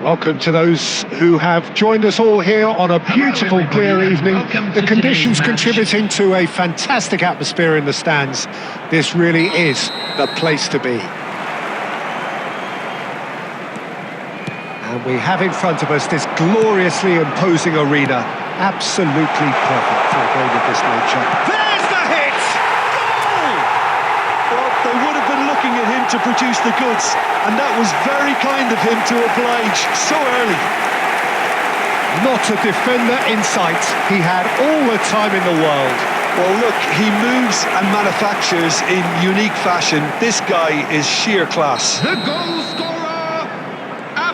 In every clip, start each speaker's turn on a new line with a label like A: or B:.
A: Welcome to those who have joined us all here on a beautiful, clear evening. The conditions contributing to a fantastic atmosphere in the stands. This really is the place to be. And we have in front of us this gloriously imposing arena. Absolutely perfect for a game of this nature. There's the hit! Goal!
B: Well, they would have been looking at him to produce the goods, and that was very kind of him to oblige so early.
A: Not a defender in sight. He had all the time in the world.
B: Well, look, he moves and manufactures in unique fashion. This guy is sheer class.
C: The goal scorer!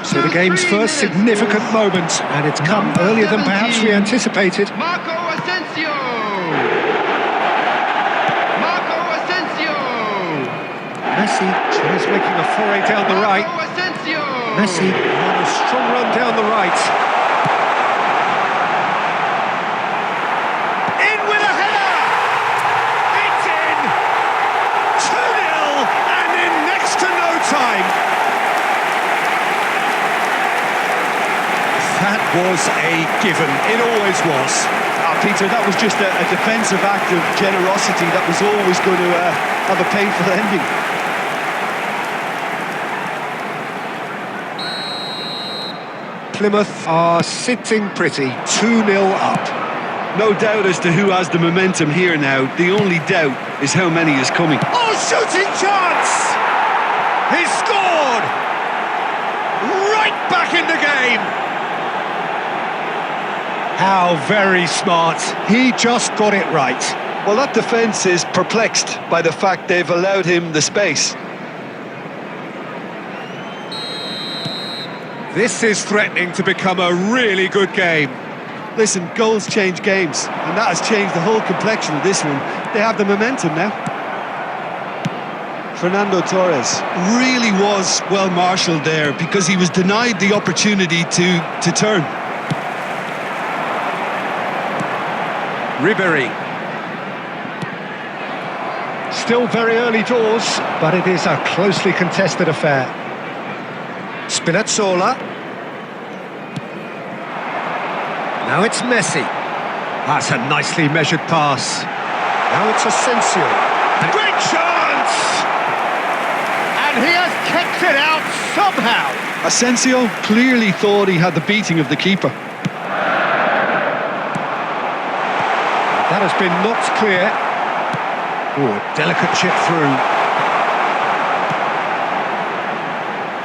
A: So the game's first significant moment, and it's come earlier than perhaps we anticipated.
C: Marco Asensio! Marco Asensio!
A: Messi tries making a foray down the right.
C: Marco Asensio!
A: Messi on a strong run down the right. In with a header! It's in! 2-0 and in next to no time. That was a given. It always was.
B: Peter, that was just a defensive act of generosity that was always going to have a painful ending.
A: Plymouth are sitting pretty, 2-0 up.
B: No doubt as to who has the momentum here now. The only doubt is how many is coming.
A: Oh, shooting chance! He scored! Right back in the game! How very smart. He just got it right.
B: Well, that defence is perplexed by the fact they've allowed him the space.
A: This is threatening to become a really good game.
B: Listen, goals change games, and that has changed the whole complexion of this one. They have the momentum now. Fernando Torres really was well marshalled there because he was denied the opportunity to turn.
A: Ribery. Still very early doors, but it is a closely contested affair. Spinazzola. Now it's Messi. That's a nicely measured pass. Now it's Asensio. Great chance! And he has kept it out somehow.
B: Asensio clearly thought he had the beating of the keeper.
A: That has been knocked clear. Oh, a delicate chip through.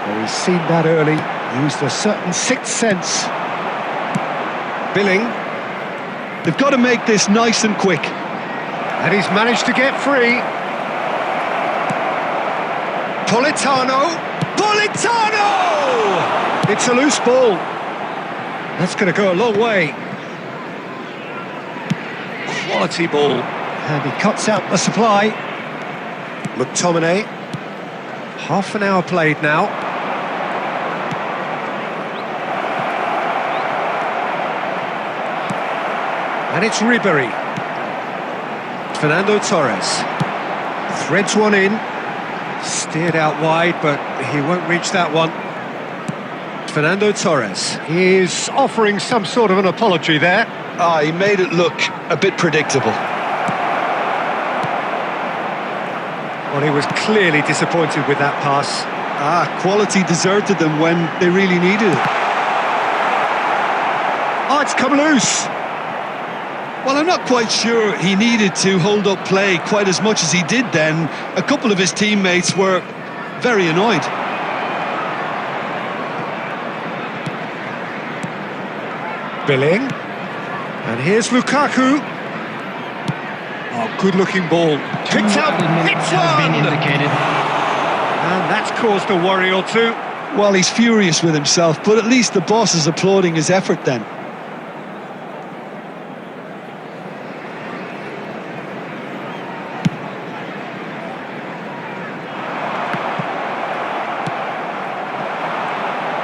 A: Well, he's seen that early. Used a certain sixth sense. Billing.
B: They've got to make this nice and quick.
A: And he's managed to get free. Politano. Politano! It's a loose ball. That's going to go a long way. Quality ball, and he cuts out the supply. McTominay. Half an hour played now. And it's Ribery. Fernando Torres threads one in, steered out wide, but he won't reach that one. Fernando Torres is offering some sort of an apology there.
B: He made it look a bit predictable.
A: Well, he was clearly disappointed with that pass.
B: Quality deserted them when they really needed it.
A: Oh, it's come loose.
B: Well, I'm not quite sure he needed to hold up play quite as much as he did then. A couple of his teammates were very annoyed.
A: Billing. And here's Lukaku. Oh, good-looking ball. Picked up, hits one! And that's caused a worry or two.
B: Well, he's furious with himself, but at least the boss is applauding his effort then.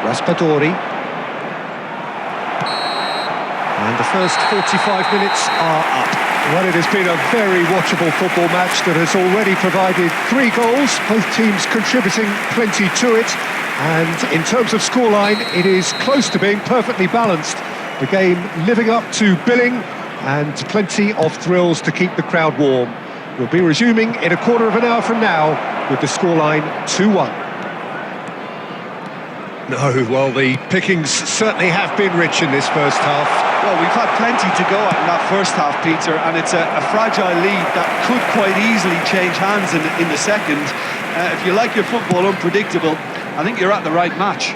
A: Raspadori. And the first 45 minutes are up. Well, it has been a very watchable football match that has already provided 3 goals, both teams contributing plenty to it. And in terms of scoreline, it is close to being perfectly balanced. The game living up to billing and plenty of thrills to keep the crowd warm. We'll be resuming in a quarter of an hour from now with the scoreline 2-1. No, well, the pickings certainly have been rich in this first half.
B: Well, we've had plenty to go at in that first half, Peter, and it's a fragile lead that could quite easily change hands in the second. If you like your football unpredictable, I think you're at the right match.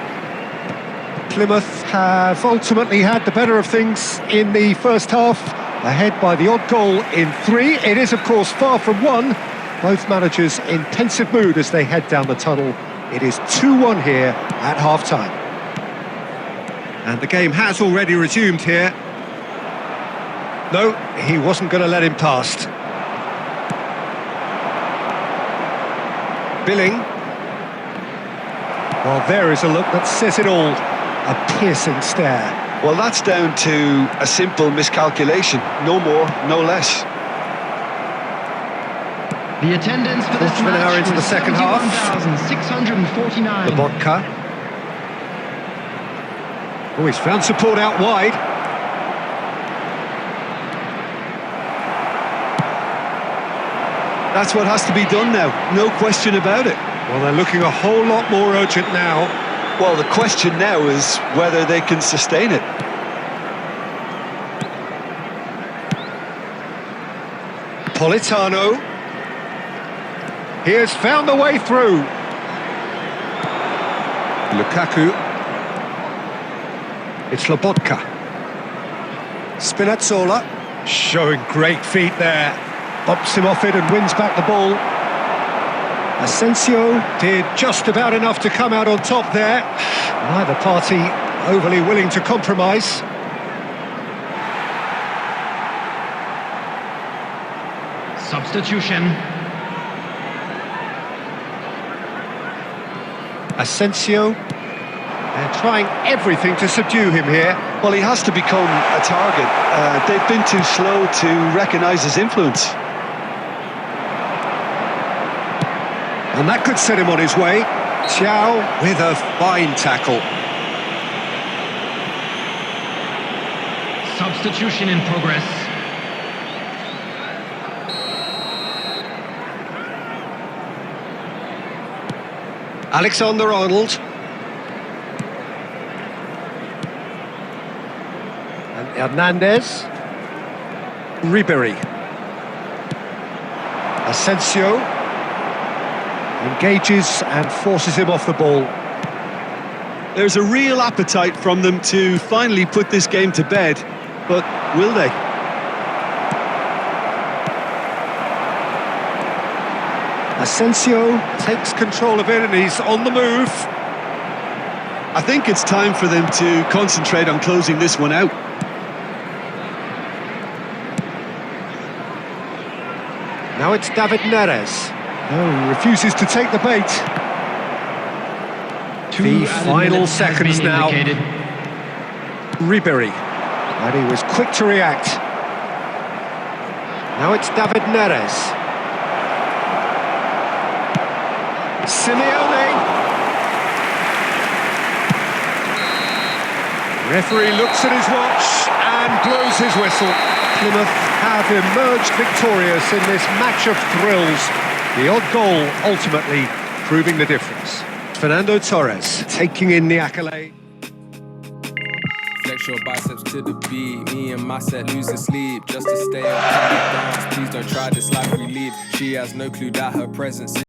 A: Plymouth have ultimately had the better of things in the first half, ahead by the odd goal in 3. It is, of course, far from 1. Both managers in pensive mood as they head down the tunnel. It is 2-1 here at half-time. And the game has already resumed here. No, he wasn't going to let him past. Billing. Well, there is a look that says it all. A piercing stare.
B: Well, that's down to a simple miscalculation. No more, no less.
C: The attendance for this
A: Quarter of an hour
C: match
A: into the
C: was
A: second half.
C: 71,649.
A: The vodka. Oh, he's found support out wide.
B: That's what has to be done now, no question about it.
A: Well, they're looking a whole lot more urgent now.
B: Well, the question now is whether they can sustain it.
A: Politano. He has found the way through. Lukaku. It's Lobotka. Spinazzola. Showing great feet there. Bumps him off it and wins back the ball. Asensio did just about enough to come out on top there. Neither party overly willing to compromise.
C: Substitution.
A: Asensio. They're trying everything to subdue him here.
B: Well, he has to become a target. They've been too slow to recognise his influence.
A: And that could set him on his way. Xiao with a fine tackle.
C: Substitution in progress.
A: Alexander-Arnold. And Hernandez. Ribery. Asensio. Engages and forces him off the ball.
B: There's a real appetite from them to finally put this game to bed, but will they?
A: Asensio takes control of it and he's on the move.
B: I think it's time for them to concentrate on closing this one out.
A: Now it's David Neres. No, he refuses to take the bait. The final seconds now. Ribery. And he was quick to react. Now it's David Neres. Simeone. Referee looks at his watch and blows his whistle. Plymouth have emerged victorious in this match of thrills. The odd goal ultimately proving the difference. Fernando Torres taking in the accolade.
D: Flex your biceps to the beat. Me and my set losing sleep just to stay on dance. Please don't try this life we lead. She has no clue that her presence